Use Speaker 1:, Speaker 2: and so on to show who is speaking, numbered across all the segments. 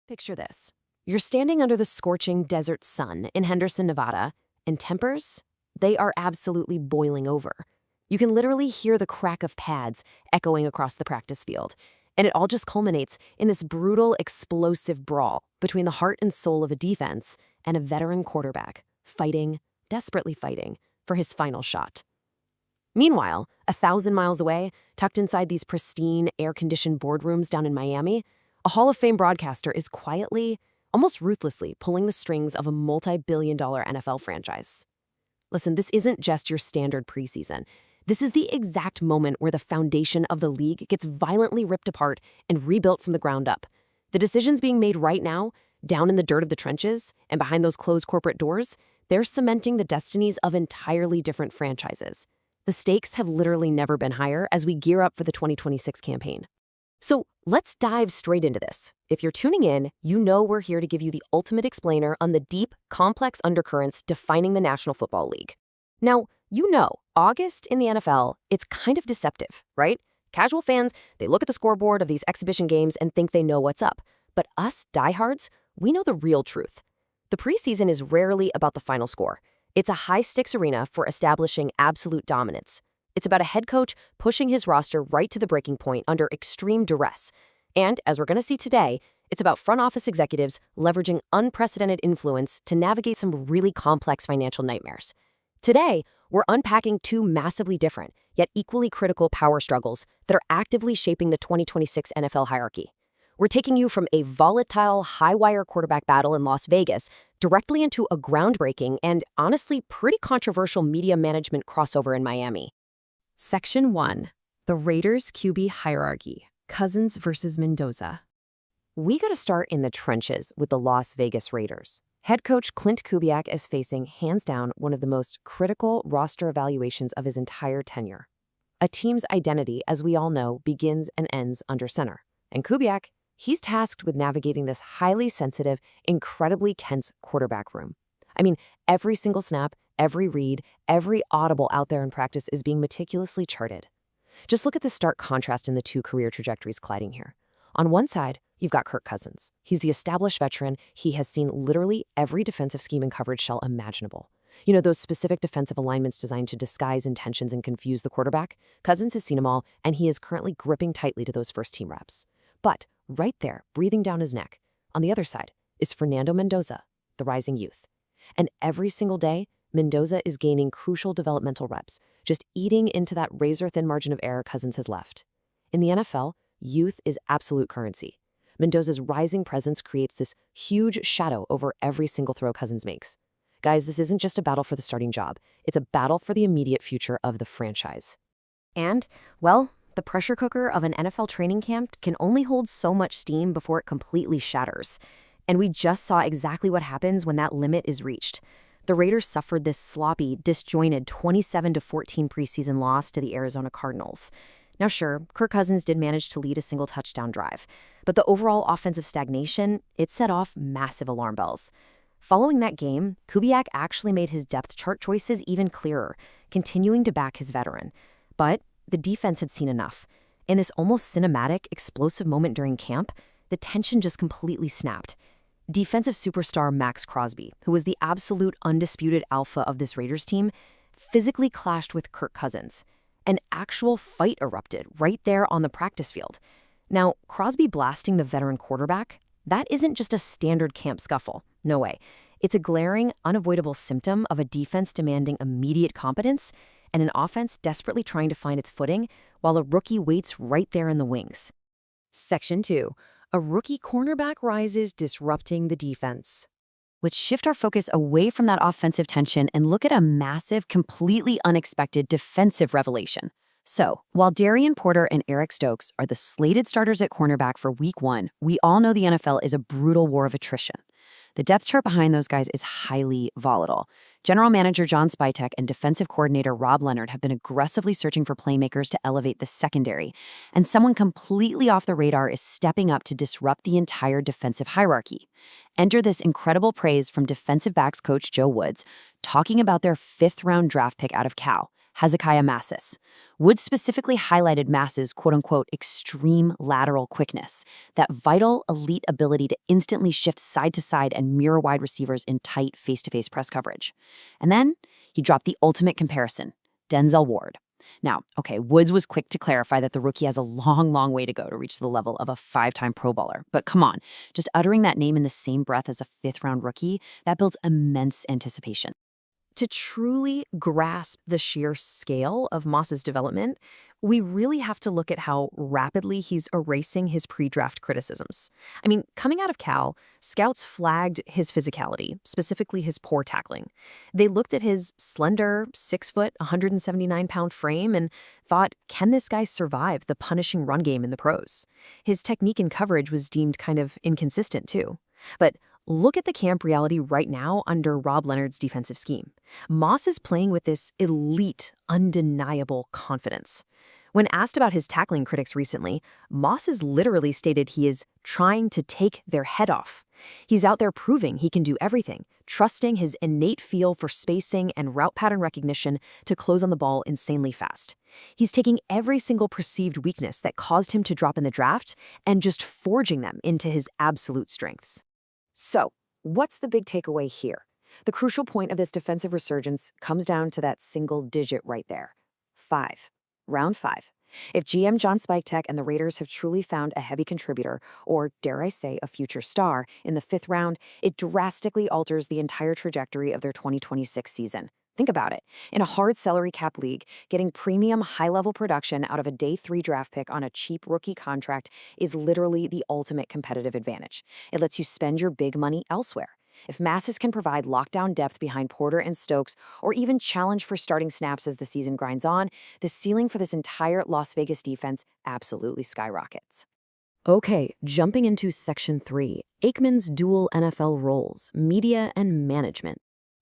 Speaker 1: Picture this. You're standing under the scorching desert sun in Henderson, Nevada, and tempers, they are absolutely boiling over. You can literally hear the crack of pads echoing across the practice field, and it all just culminates in this brutal, explosive brawl between the heart and soul of a defense and a veteran quarterback fighting, desperately fighting, for his final shot. Meanwhile, 1,000 miles away, tucked inside these pristine, air-conditioned boardrooms down in Miami, a Hall of Fame broadcaster is quietly, almost ruthlessly, pulling the strings of a multi-billion-dollar NFL franchise. Listen, this isn't just your standard preseason. This is the exact moment where the foundation of the league gets violently ripped apart and rebuilt from the ground up. The decisions being made right now, down in the dirt of the trenches and behind those closed corporate doors, they're cementing the destinies of entirely different franchises. The stakes have literally never been higher as we gear up for the 2026 campaign. So let's dive straight into this. If you're tuning in, you know we're here to give you the ultimate explainer on the deep, complex undercurrents defining the National Football League. Now, you know, August in the NFL, it's kind of deceptive, right? Casual fans, they look at the scoreboard of these exhibition games and think they know what's up. But us diehards, we know the real truth. The preseason is rarely about the final score. It's a high-stakes arena for establishing absolute dominance. It's about a head coach pushing his roster right to the breaking point under extreme duress. And, as we're going to see today, it's about front office executives leveraging unprecedented influence to navigate some really complex financial nightmares. Today, we're unpacking two massively different, yet equally critical power struggles that are actively shaping the 2026 NFL hierarchy. We're taking you from a volatile, high-wire quarterback battle in Las Vegas directly into a groundbreaking and, honestly, pretty controversial media management crossover in Miami. Section 1. The Raiders QB Hierarchy, Cousins versus Mendoza. We gotta start in the trenches with the Las Vegas Raiders. Head coach Clint Kubiak is facing, hands down, one of the most critical roster evaluations of his entire tenure. A team's identity, as we all know, begins and ends under center. And Kubiak, he's tasked with navigating this highly sensitive, incredibly tense quarterback room. I mean, every single snap, every read, every audible out there in practice is being meticulously charted. Just look at the stark contrast in the two career trajectories colliding here. On one side, you've got Kirk Cousins. He's the established veteran. He has seen literally every defensive scheme and coverage shell imaginable. You know, those specific defensive alignments designed to disguise intentions and confuse the quarterback? Cousins has seen them all, and he is currently gripping tightly to those first-team reps. But right there, breathing down his neck, on the other side, is Fernando Mendoza, the rising youth. And every single day, Mendoza is gaining crucial developmental reps, just eating into that razor-thin margin of error Cousins has left. In the NFL, youth is absolute currency. Mendoza's rising presence creates this huge shadow over every single throw Cousins makes. Guys, this isn't just a battle for the starting job. It's a battle for the immediate future of the franchise. And, well, the pressure cooker of an NFL training camp can only hold so much steam before it completely shatters. And we just saw exactly what happens when that limit is reached. The Raiders suffered this sloppy, disjointed 27-14 preseason loss to the Arizona Cardinals. Now sure, Kirk Cousins did manage to lead a single touchdown drive, but the overall offensive stagnation, it set off massive alarm bells. Following that game, Kubiak actually made his depth chart choices even clearer, continuing to back his veteran. But the defense had seen enough. In this almost cinematic, explosive moment during camp, the tension just completely snapped. Defensive superstar Max Crosby, who was the absolute undisputed alpha of this Raiders team, physically clashed with Kirk Cousins. An actual fight erupted right there on the practice field. Now, Crosby blasting the veteran quarterback, that isn't just a standard camp scuffle. No way. It's a glaring, unavoidable symptom of a defense demanding immediate competence and an offense desperately trying to find its footing while a rookie waits right there in the wings. Section 2. A rookie cornerback rises, disrupting the defense. Let's shift our focus away from that offensive tension and look at a massive, completely unexpected defensive revelation. So, while Darian Porter and Eric Stokes are the slated starters at cornerback for Week 1, we all know the NFL is a brutal war of attrition. The depth chart behind those guys is highly volatile. General Manager John Spytek and Defensive Coordinator Rob Leonard have been aggressively searching for playmakers to elevate the secondary, and someone completely off the radar is stepping up to disrupt the entire defensive hierarchy. Enter this incredible praise from defensive backs coach Joe Woods, talking about their 5th-round draft pick out of Cal, Hezekiah Massis. Woods specifically highlighted Mass's quote-unquote extreme lateral quickness, that vital, elite ability to instantly shift side to side and mirror wide receivers in tight face-to-face press coverage. And then he dropped the ultimate comparison, Denzel Ward. Now, okay, Woods was quick to clarify that the rookie has a long, long way to go to reach the level of a 5-time Pro Bowler. But come on, just uttering that name in the same breath as a 5th-round rookie, that builds immense anticipation. To truly grasp the sheer scale of Moss's development, we really have to look at how rapidly he's erasing his pre-draft criticisms. I mean, coming out of Cal, scouts flagged his physicality, specifically his poor tackling. They looked at his slender, 6-foot, 179-pound frame and thought, can this guy survive the punishing run game in the pros? His technique and coverage was deemed kind of inconsistent, too. But look at the camp reality right now under Rob Leonard's defensive scheme. Moss is playing with this elite, undeniable confidence. When asked about his tackling critics recently, Moss has literally stated he is trying to take their head off. He's out there proving he can do everything, trusting his innate feel for spacing and route pattern recognition to close on the ball insanely fast. He's taking every single perceived weakness that caused him to drop in the draft and just forging them into his absolute strengths. So, what's the big takeaway here? The crucial point of this defensive resurgence comes down to that single digit right there. 5. Round 5. If GM John Spiketek and the Raiders have truly found a heavy contributor, or dare I say a future star, in the 5th round, it drastically alters the entire trajectory of their 2026 season. Think about it. In a hard salary cap league, getting premium high-level production out of a day 3 draft pick on a cheap rookie contract is literally the ultimate competitive advantage. It lets you spend your big money elsewhere. If Massis can provide lockdown depth behind Porter and Stokes, or even challenge for starting snaps as the season grinds on, the ceiling for this entire Las Vegas defense absolutely skyrockets. Okay, jumping into Section 3, Aikman's dual NFL roles, media and management.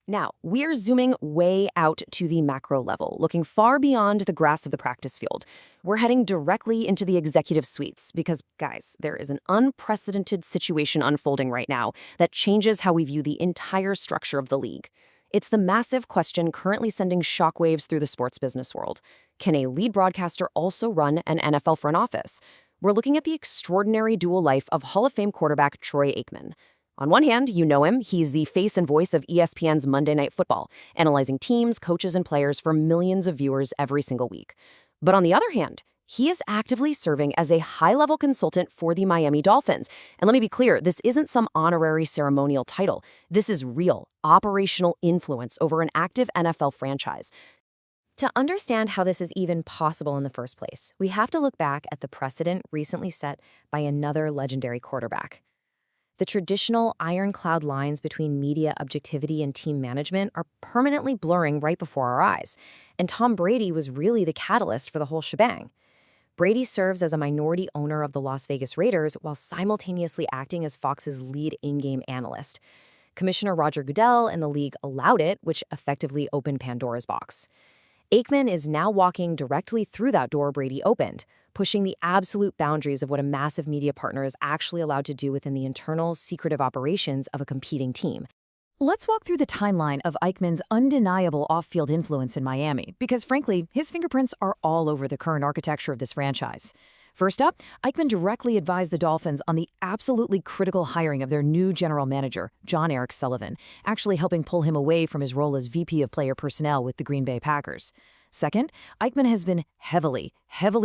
Speaker 1: Now, we're zooming way out to the macro level, looking far beyond the grass of the practice field. We're heading directly into the executive suites because, guys, there is an unprecedented situation unfolding right now that changes how we view the entire structure of the league. It's the massive question currently sending shockwaves through the sports business world. Can a lead broadcaster also run an NFL front office? We're looking at the extraordinary dual life of Hall of Fame quarterback Troy Aikman. On one hand, you know him. He's the face and voice of ESPN's Monday Night Football, analyzing teams, coaches, and players for millions of viewers every single week. But on the other hand, he is actively serving as a high-level consultant for the Miami Dolphins. And let me be clear, this isn't some honorary ceremonial title. This is real, operational influence over an active NFL franchise. To understand how this is even possible in the first place, we have to look back at the precedent recently set by another legendary quarterback. The traditional ironclad lines between media objectivity and team management are permanently blurring right before our eyes, and Tom Brady was really the catalyst for the whole shebang. Brady serves as a minority owner of the Las Vegas Raiders while simultaneously acting as Fox's lead in-game analyst. Commissioner Roger Goodell and the league allowed it, which effectively opened Pandora's box. Aikman is now walking directly through that door Brady opened, pushing the absolute boundaries of what a massive media partner is actually allowed to do within the internal, secretive operations of a competing team. Let's walk through the timeline of Aikman's undeniable off-field influence in Miami, because frankly, his fingerprints are all over the current architecture of this franchise. First up, Aikman directly advised the Dolphins on the absolutely critical hiring of their new general manager, John Eric Sullivan, actually helping pull him away from his role as VP of Player Personnel with the Green Bay Packers. Second, Aikman has been heavily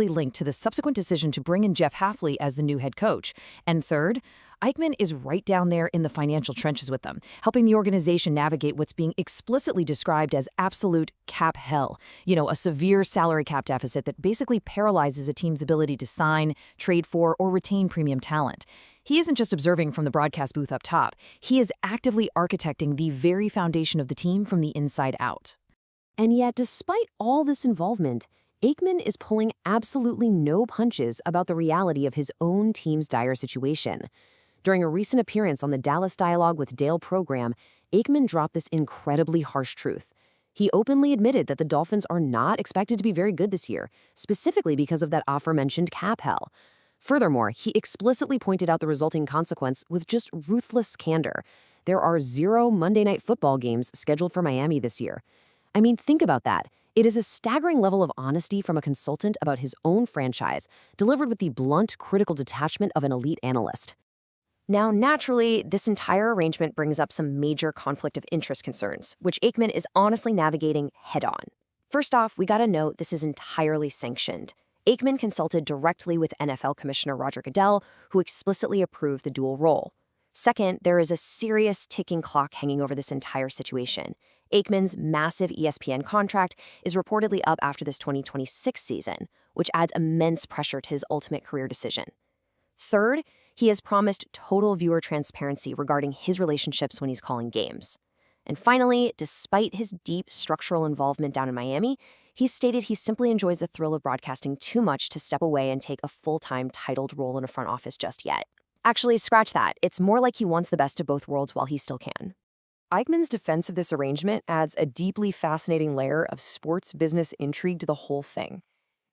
Speaker 1: linked to the subsequent decision to bring in Jeff Hafley as the new head coach. And third, Aikman is right down there in the financial trenches with them, helping the organization navigate what's being explicitly described as absolute cap hell. You know, a severe salary cap deficit that basically paralyzes a team's ability to sign, trade for, or retain premium talent. He isn't just observing from the broadcast booth up top. He is actively architecting the very foundation of the team from the inside out. And yet, despite all this involvement, Aikman is pulling absolutely no punches about the reality of his own team's dire situation. During a recent appearance on the Dallas Dialogue with Dale program, Aikman dropped this incredibly harsh truth. He openly admitted that the Dolphins are not expected to be very good this year, specifically because of that aforementioned cap hell. Furthermore, he explicitly pointed out the resulting consequence with just ruthless candor. There are 0 Monday Night Football games scheduled for Miami this year. I mean, think about that. It is a staggering level of honesty from a consultant about his own franchise, delivered with the blunt, critical detachment of an elite analyst. Now, naturally, this entire arrangement brings up some major conflict of interest concerns, which Aikman is honestly navigating head-on. First off, we gotta note this is entirely sanctioned. Aikman consulted directly with NFL Commissioner Roger Goodell, who explicitly approved the dual role. Second, there is a serious ticking clock hanging over this entire situation. Aikman's massive ESPN contract is reportedly up after this 2026 season, which adds immense pressure to his ultimate career decision. Third, he has promised total viewer transparency regarding his relationships when he's calling games. And finally, despite his deep structural involvement down in Miami, he's stated he simply enjoys the thrill of broadcasting too much to step away and take a full-time titled role in a front office just yet. Actually, scratch that. It's more like he wants the best of both worlds while he still can. Aikman's defense of this arrangement adds a deeply fascinating layer of sports business intrigue to the whole thing.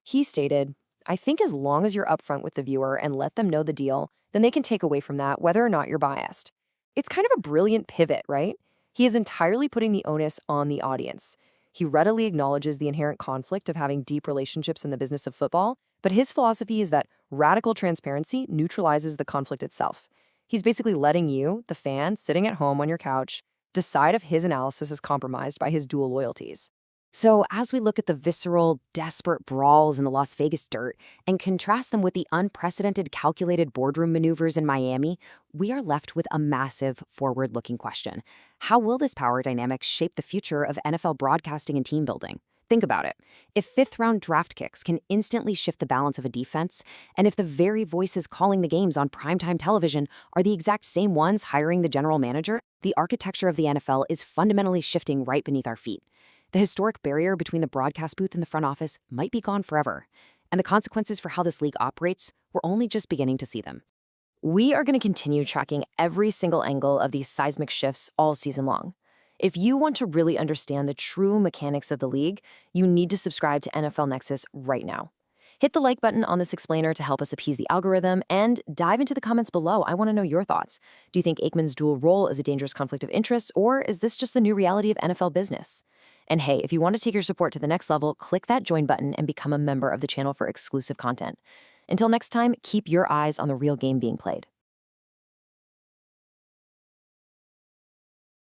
Speaker 1: He stated, "I think as long as you're upfront with the viewer and let them know the deal, then they can take away from that whether or not you're biased." It's kind of a brilliant pivot, right? He is entirely putting the onus on the audience. He readily acknowledges the inherent conflict of having deep relationships in the business of football, but his philosophy is that radical transparency neutralizes the conflict itself. He's basically letting you, the fan, sitting at home on your couch, decide if his analysis is compromised by his dual loyalties. So, as we look at the visceral, desperate brawls in the Las Vegas dirt and contrast them with the unprecedented calculated boardroom maneuvers in Miami, we are left with a massive forward-looking question. How will this power dynamic shape the future of NFL broadcasting and team building? Think about it. If fifth-round draft kicks can instantly shift the balance of a defense, and if the very voices calling the games on primetime television are the exact same ones hiring the general manager, the architecture of the NFL is fundamentally shifting right beneath our feet. The historic barrier between the broadcast booth and the front office might be gone forever, and the consequences for how this league operates, we're only just beginning to see them. We are going to continue tracking every single angle of these seismic shifts all season long. If you want to really understand the true mechanics of the league, you need to subscribe to NFL Nexus right now. Hit the like button on this explainer to help us appease the algorithm, and dive into the comments below. I want to know your thoughts. Do you think Aikman's dual role is a dangerous conflict of interest, or is this just the new reality of NFL business? And hey, if you want to take your support to the next level, click that join button and become a member of the channel for exclusive content. Until next time, keep your eyes on the real game being played.